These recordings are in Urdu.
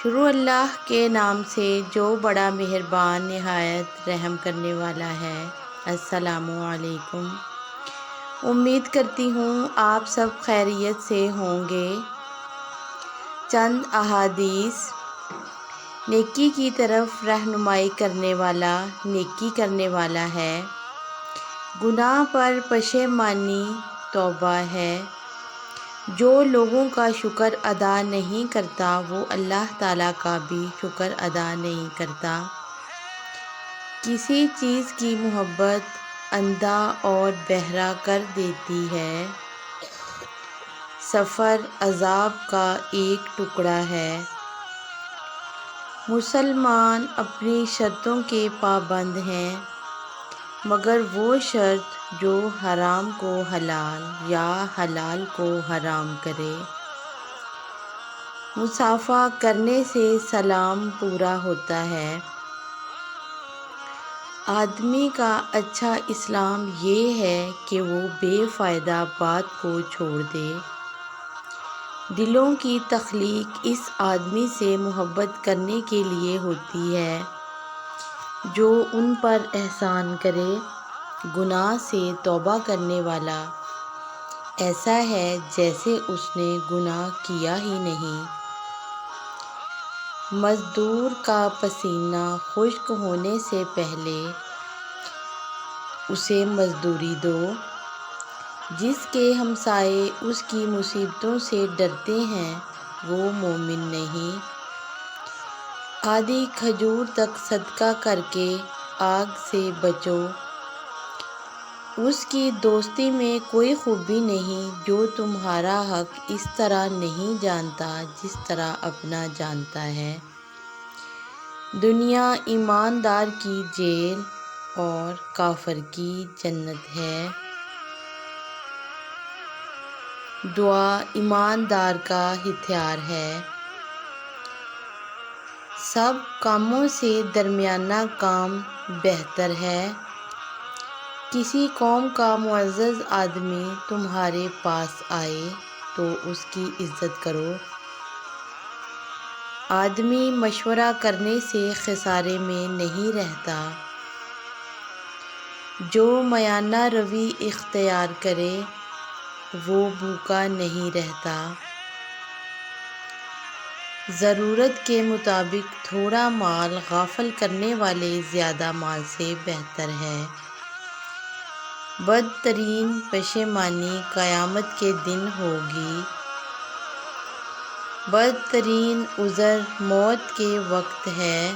شروع اللہ کے نام سے جو بڑا مہربان نہایت رحم کرنے والا ہے۔ السلام علیکم۔ امید کرتی ہوں آپ سب خیریت سے ہوں گے۔ چند احادیث۔ نیکی کی طرف رہنمائی کرنے والا نیکی کرنے والا ہے۔ گناہ پر پشیمانی توبہ ہے۔ جو لوگوں کا شکر ادا نہیں کرتا وہ اللہ تعالیٰ کا بھی شکر ادا نہیں کرتا۔ کسی چیز کی محبت اندھا اور بہرا کر دیتی ہے۔ سفر عذاب کا ایک ٹکڑا ہے۔ مسلمان اپنی شرطوں کے پابند ہیں مگر وہ شرط جو حرام کو حلال یا حلال کو حرام کرے۔ مصافحہ کرنے سے سلام پورا ہوتا ہے۔ آدمی کا اچھا اسلام یہ ہے کہ وہ بے فائدہ بات کو چھوڑ دے۔ دلوں کی تخلیق اس آدمی سے محبت کرنے کے لیے ہوتی ہے جو ان پر احسان کرے۔ گناہ سے توبہ کرنے والا ایسا ہے جیسے اس نے گناہ کیا ہی نہیں۔ مزدور کا پسینہ خشک ہونے سے پہلے اسے مزدوری دو۔ جس کے ہمسائے اس کی مصیبتوں سے ڈرتے ہیں وہ مومن نہیں۔ آدھی کھجور تک صدقہ کر کے آگ سے بچو۔ اس کی دوستی میں کوئی خوبی نہیں جو تمہارا حق اس طرح نہیں جانتا جس طرح اپنا جانتا ہے۔ دنیا ایماندار کی جیل اور کافر کی جنت ہے۔ دعا ایماندار کا ہتھیار ہے۔ سب کاموں سے درمیانہ کام بہتر ہے۔ کسی قوم کا معزز آدمی تمہارے پاس آئے تو اس کی عزت کرو۔ آدمی مشورہ کرنے سے خسارے میں نہیں رہتا۔ جو میانہ روی اختیار کرے وہ بھوکا نہیں رہتا۔ ضرورت کے مطابق تھوڑا مال غافل کرنے والے زیادہ مال سے بہتر ہے۔ بدترین پشیمانی قیامت کے دن ہوگی۔ بدترین عذر موت کے وقت ہے۔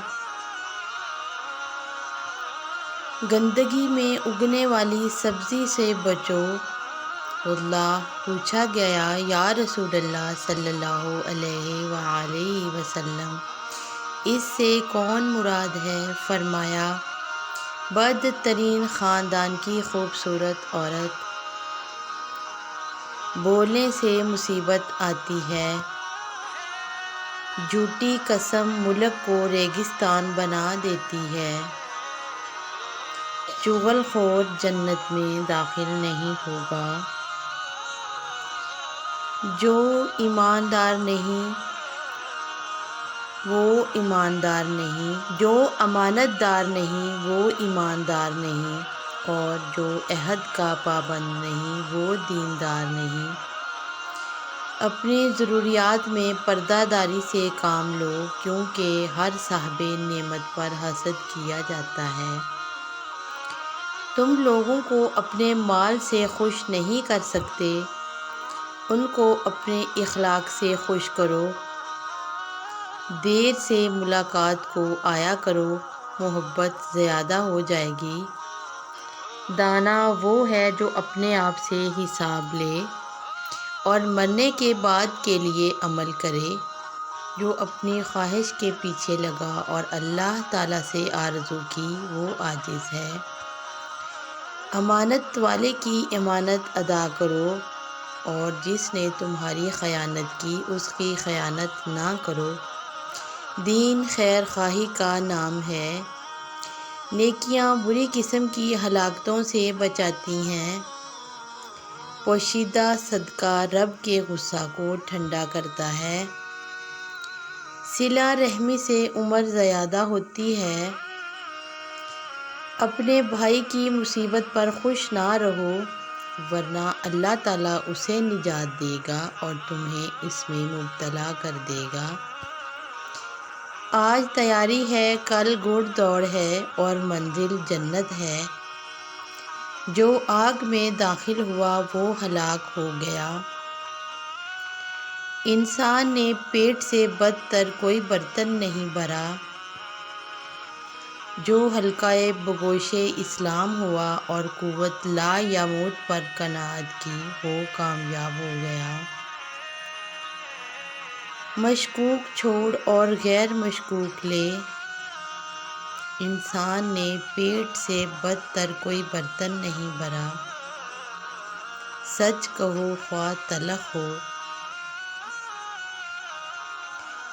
گندگی میں اگنے والی سبزی سے بچو۔ اللہ پوچھا گیا یا رسول اللہ صلی اللہ علیہ وآلہ وسلم اس سے کون مراد ہے؟ فرمایا بدترین خاندان کی خوبصورت عورت۔ بولنے سے مصیبت آتی ہے۔ جھوٹی قسم ملک کو ریگستان بنا دیتی ہے۔ چغل خور جنت میں داخل نہیں ہوگا۔ جو ایماندار نہیں وہ ایماندار نہیں۔ جو امانت دار نہیں وہ ایماندار نہیں اور جو عہد کا پابند نہیں وہ دیندار نہیں۔ اپنی ضروریات میں پردہ داری سے کام لو کیونکہ ہر صاحب نعمت پر حسد کیا جاتا ہے۔ تم لوگوں کو اپنے مال سے خوش نہیں کر سکتے، ان کو اپنے اخلاق سے خوش کرو۔ دیر سے ملاقات کو آیا کرو، محبت زیادہ ہو جائے گی۔ دانا وہ ہے جو اپنے آپ سے حساب لے اور مرنے کے بعد کے لیے عمل کرے۔ جو اپنی خواہش کے پیچھے لگا اور اللہ تعالیٰ سے آرزو کی وہ عاجز ہے۔ امانت والے کی امانت ادا کرو اور جس نے تمہاری خیانت کی اس کی خیانت نہ کرو۔ دین خیر خواہی کا نام ہے۔ نیکیاں بری قسم کی ہلاکتوں سے بچاتی ہیں۔ پوشیدہ صدقہ رب کے غصہ کو ٹھنڈا کرتا ہے۔ صلہ رحمی سے عمر زیادہ ہوتی ہے۔ اپنے بھائی کی مصیبت پر خوش نہ رہو، ورنہ اللہ تعالیٰ اسے نجات دے گا اور تمہیں اس میں مبتلا کر دے گا۔ آج تیاری ہے، کل گھوڑ دوڑ ہے اور منزل جنت ہے۔ جو آگ میں داخل ہوا وہ ہلاک ہو گیا۔ انسان نے پیٹ سے بدتر کوئی برتن نہیں بھرا۔ جو حلقہ بگوش اسلام ہوا اور قوت لا یا موت پر قناعت کی، وہ کامیاب ہو گیا۔ مشکوک چھوڑ اور غیر مشکوک لے۔ انسان نے پیٹ سے بدتر کوئی برتن نہیں بھرا۔ سچ کہو خواہ تلخ ہو۔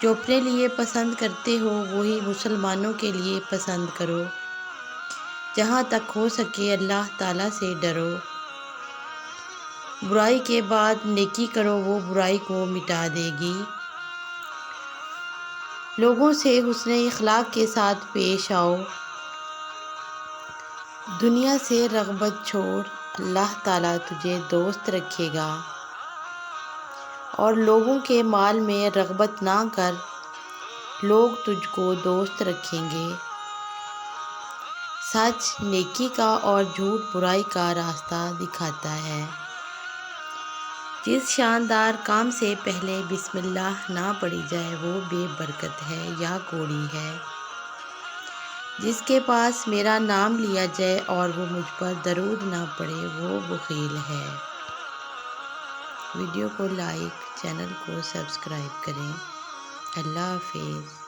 جو اپنے لیے پسند کرتے ہو وہی مسلمانوں کے لیے پسند کرو۔ جہاں تک ہو سکے اللہ تعالیٰ سے ڈرو۔ برائی کے بعد نیکی کرو، وہ برائی کو مٹا دے گی۔ لوگوں سے حسن اخلاق کے ساتھ پیش آؤ۔ دنیا سے رغبت چھوڑ، اللہ تعالیٰ تجھے دوست رکھے گا۔ اور لوگوں کے مال میں رغبت نہ کر، لوگ تجھ کو دوست رکھیں گے۔ سچ نیکی کا اور جھوٹ برائی کا راستہ دکھاتا ہے۔ جس شاندار کام سے پہلے بسم اللہ نہ پڑھی جائے وہ بے برکت ہے یا کوڑی ہے۔ جس کے پاس میرا نام لیا جائے اور وہ مجھ پر درود نہ پڑھے وہ بخیل ہے۔ ویڈیو کو لائک، چینل کو سبسکرائب کریں۔ اللہ حافظ۔